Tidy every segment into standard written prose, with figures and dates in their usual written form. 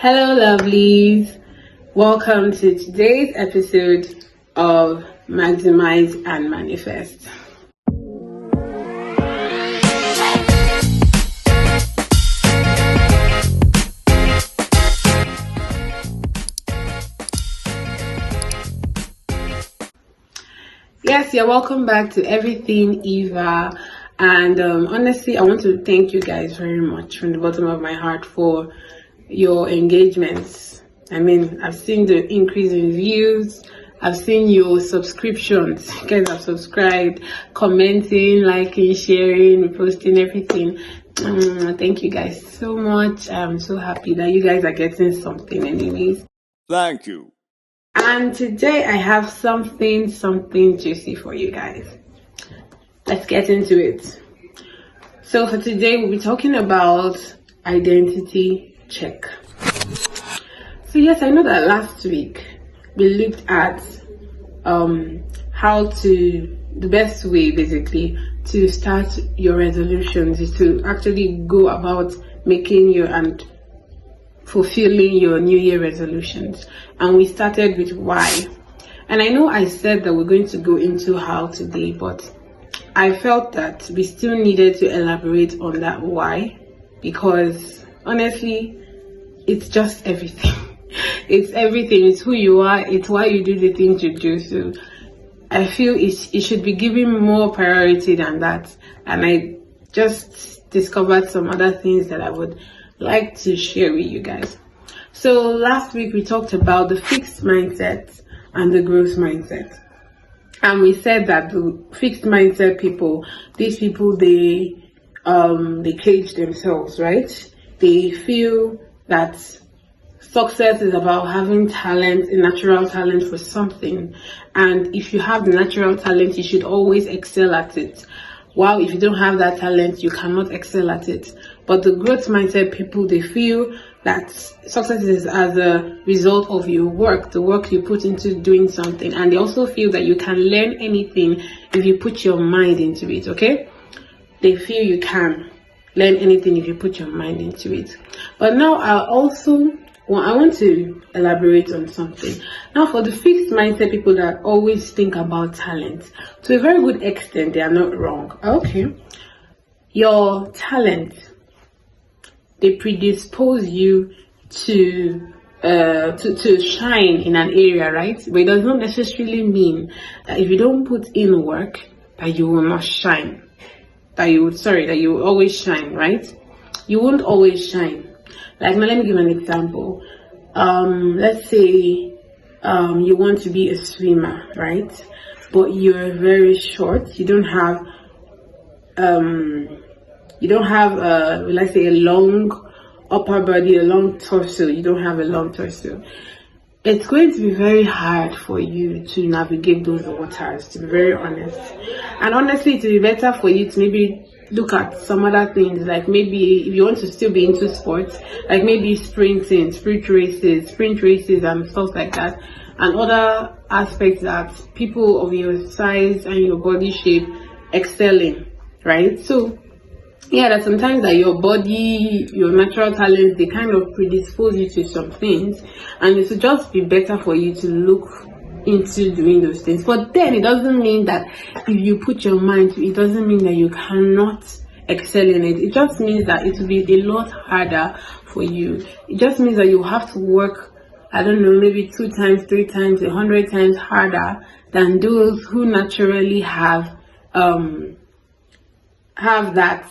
Hello, lovelies. Welcome to today's episode of Maximize and Manifest. Yes, you're welcome back to Everything Eva. And honestly, I want to thank you guys very much from the bottom of my heart for your engagements. I mean, I've seen the increase in views. I've seen your subscriptions. You guys have subscribed, commenting, liking, sharing, reposting, everything. Thank you guys so much. I'm so happy that you guys are getting something anyways. Thank you. And today I have something juicy for you guys. Let's get into it. So for today, we'll be talking about identity check. So yes, I know that last week we looked at the best way basically to start your resolutions is to actually go about making your and fulfilling your New Year resolutions. And we started with why. And I know I said that we're going to go into how today, but I felt that we still needed to elaborate on that why, because honestly, it's just everything. It's everything. It's who you are. It's why you do the things you do. So I feel it should be given more priority than that. And I just discovered some other things that I would like to share with you guys. So last week we talked about the fixed mindset and the growth mindset. And we said that the fixed mindset people, these people, they cage themselves, right? They feel that success is about having talent, a natural talent for something. And if you have the natural talent, you should always excel at it. While if you don't have that talent, you cannot excel at it. But the growth mindset people, they feel that success is as a result of your work, the work you put into doing something. And they also feel that you can learn anything if you put your mind into it, okay? They feel you can learn anything if you put your mind into it. But now I want to elaborate on something. Now for the fixed mindset people that always think about talent, to a very good extent, they are not wrong. Okay. Your talent, they predispose you to shine in an area, right? But it does not necessarily mean that if you don't put in work, that you will not shine. That you will always shine, right? You won't always shine. Like, now let me give an example. Let's say you want to be a swimmer, right? But you're very short. You don't have let's say a long upper body, a long torso. You don't have a long torso. It's going to be very hard for you to navigate those waters, to be very honest. And honestly, it will be better for you to maybe look at some other things, like maybe if you want to still be into sports, like maybe sprinting, sprint races and stuff like that, and other aspects that people of your size and your body shape excel in, right? So yeah, that sometimes that your body, your natural talents, they kind of predispose you to some things, and it should just be better for you to look into doing those things. But then it doesn't mean that if you put your mind to it, doesn't mean that you cannot excel in it. It just means that it will be a lot harder for you. It just means that you have to work, I don't know, maybe 2 times, 3 times, 100 times harder than those who naturally have that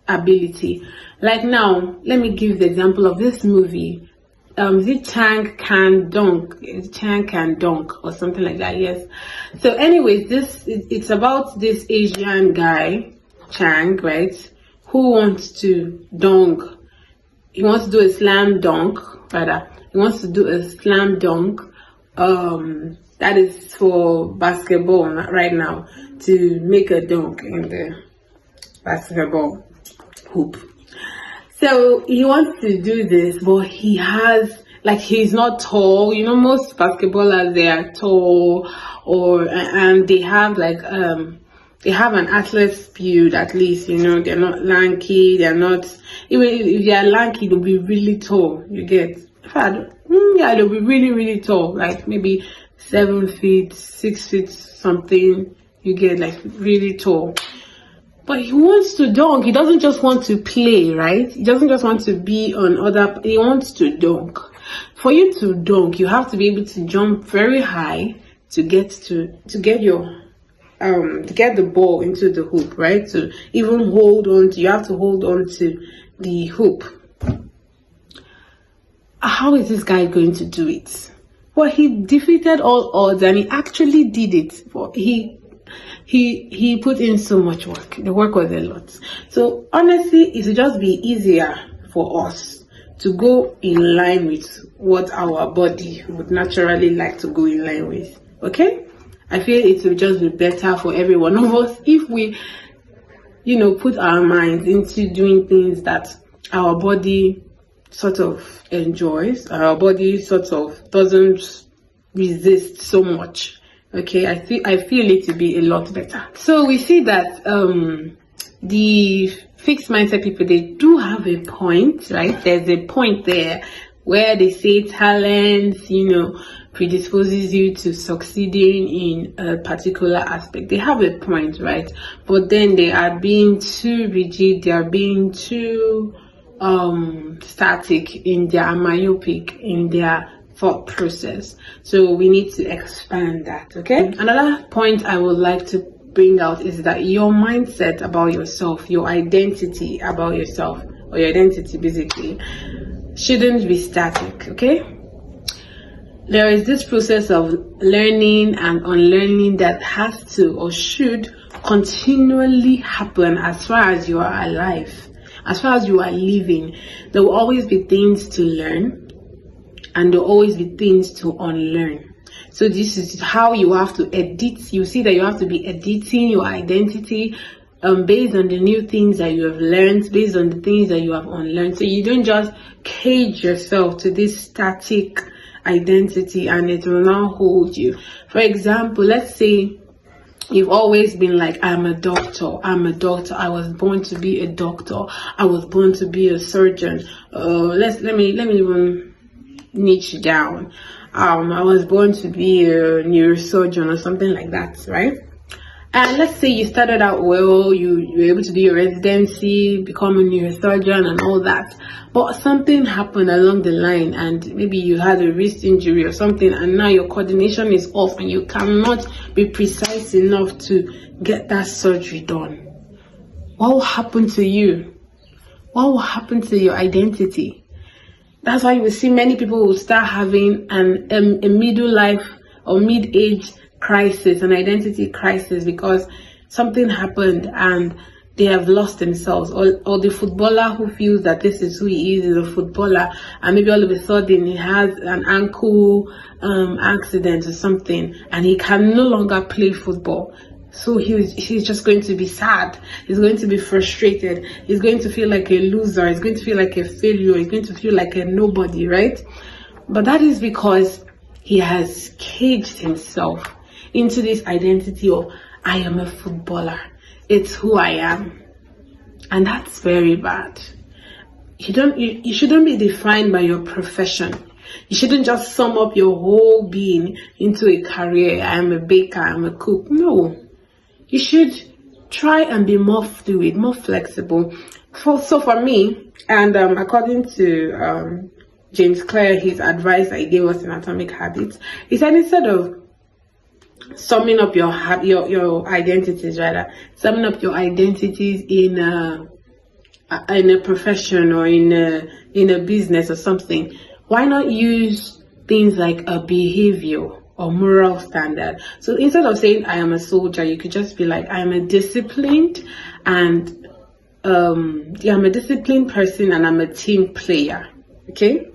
ability. Like now, let me give the example of this movie. Is it Chang Can Dunk? Chang Can Dunk or something like that? Yes. So anyways, it's about this Asian guy, Chang, right? Who wants to dunk. He wants to do a slam dunk, rather. He wants to do a slam dunk. That is for basketball right now, to make a dunk in the basketball hoop. So he wants to do this, but he's not tall. You know, most basketballers, they are tall, and they have They have an athlete's build, at least, they're not lanky, they're not, even if they are lanky, they'll be really tall, you get. Yeah, they'll be really, really tall, like maybe 7 feet, 6 feet something, you get, like really tall. But he wants to dunk. He doesn't just want to play, right? He doesn't just want to be on he wants to dunk. For you to dunk, you have to be able to jump very high to get the ball into the hoop, right? To even you have to hold on to the hoop. How is this guy going to do it? Well, he defeated all odds and he actually did it. He put in so much work. The work was a lot. So honestly, it would just be easier for us to go in line with what our body would naturally like to go in line with. Okay? I feel it will just be better for every one of us if we, put our minds into doing things that our body sort of enjoys, our body sort of doesn't resist so much. Okay, I feel it to be a lot better. So we see that the fixed mindset people, they do have a point, right? There's a point there where they say talent, predisposes you to succeeding in a particular aspect. They have a point, right? But then they are being too rigid, they are being too static in their myopic, in their thought process. So we need to expand that. Okay, another point I would like to bring out is that your mindset about yourself, your identity about yourself, or your identity basically, shouldn't be static. Okay, there is this process of learning and unlearning that has to or should continually happen as far as you are alive, as far as you are living. There will always be things to learn and there will always be things to unlearn. So this is how you have to edit. You see that you have to be editing your identity based on the new things that you have learned, based on the things that you have unlearned. So you don't just cage yourself to this static identity and it will not hold you. For example, let's say you've always been like, I'm a doctor, I was born to be a doctor, I was born to be a surgeon. Let me even niche down. I was born to be a neurosurgeon or something like that, right? And let's say you started out well, you were able to do your residency, become a neurosurgeon and all that. But something happened along the line and maybe you had a wrist injury or something and now your coordination is off and you cannot be precise enough to get that surgery done. What will happen to you? What will happen to your identity? That's why you will see many people will start having a middle life or mid-age crisis, an identity crisis, because something happened and they have lost themselves. Or the footballer who feels that this is who he is a footballer, and maybe all of a sudden he has an ankle accident or something and he can no longer play football. So he's just going to be sad. He's going to be frustrated. He's going to feel like a loser. He's going to feel like a failure. He's going to feel like a nobody, right? But that is because he has caged himself into this identity of, I am a footballer. It's who I am. And that's very bad. You shouldn't be defined by your profession. You shouldn't just sum up your whole being into a career. I am a baker, I'm a cook. No. You should try and be more fluid, more flexible. So for me, and according to James Clear, his advice that he gave us in Atomic Habits, he said instead of summing up your identities, rather summing up your identities in a profession or in a business or something, why not use things like a behavior or moral standard? So instead of saying I am a soldier, you could just be like, I am a disciplined and I'm a disciplined person and I'm a team player. Okay?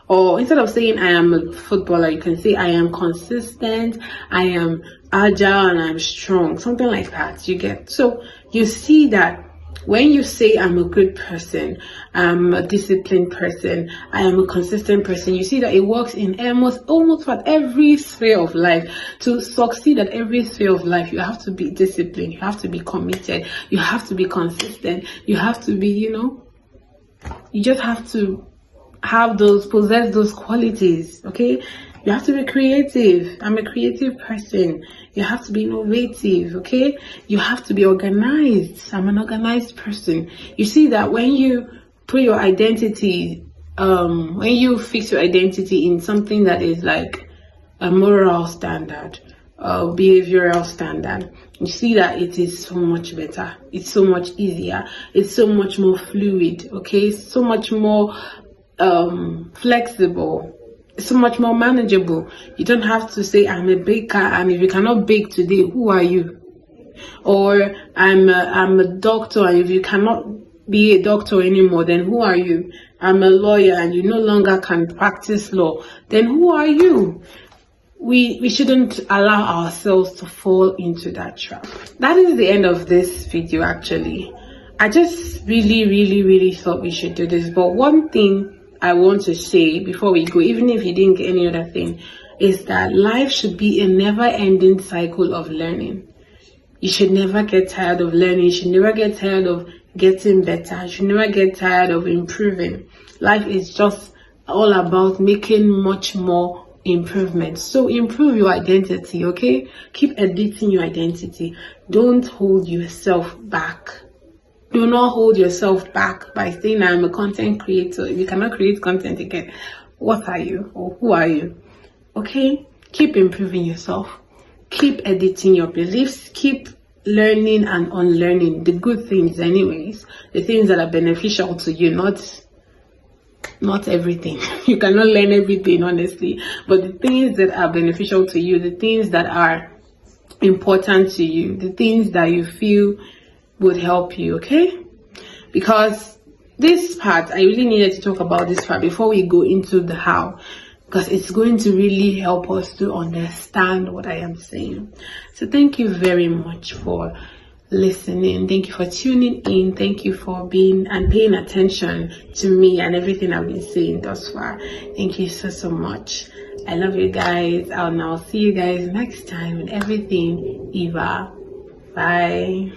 Or instead of saying I am a footballer, you can say I am consistent, I am agile, and I'm strong. Something like that. You get. So you see that When you say I'm a good person, I'm a disciplined person, I am a consistent person, you see that it works in almost at every sphere of life. To succeed at every sphere of life, you have to be disciplined, you have to be committed, you have to be consistent, you have to be, you just have to possess those qualities. Okay, you have to be creative. I'm a creative person. You have to be innovative. Okay, you have to be organized. I'm an organized person. You see that when you put your identity, when you fix your identity in something that is like a moral standard, behavioral standard, you see that it is so much better, it's so much easier, it's so much more fluid. Okay, so much more flexible, so much more manageable. You don't have to say I'm a baker, and if you cannot bake today, who are you? Or I'm a doctor, and if you cannot be a doctor anymore, then who are you? I'm a lawyer, and you no longer can practice law, then who are you? We shouldn't allow ourselves to fall into that trap. That is the end of this video. Actually, I just really thought we should do this. But one thing I want to say before we go, even if you didn't get any other thing, is that life should be a never-ending cycle of learning. You should never get tired of learning. You should never get tired of getting better. You should never get tired of improving. Life is just all about making much more improvements. So improve your identity. Okay, keep editing your identity. Don't hold yourself back. Do not hold yourself back by saying I'm a content creator. If you cannot create content again, what are you, or who are you? Okay, keep improving yourself. Keep editing your beliefs. Keep learning and unlearning the good things, anyways, the things that are beneficial to you, not everything. You cannot learn everything, honestly, but the things that are beneficial to you, the things that are important to you, the things that you feel would help you. Okay, because this part, I really needed to talk about this part before we go into the how, because it's going to really help us to understand what I am saying. So thank you very much for listening. Thank you for tuning in. Thank you for being and paying attention to me and everything I've been saying thus far. Thank you so much. I love you guys. I'll now see you guys next time with everything Eva. Bye.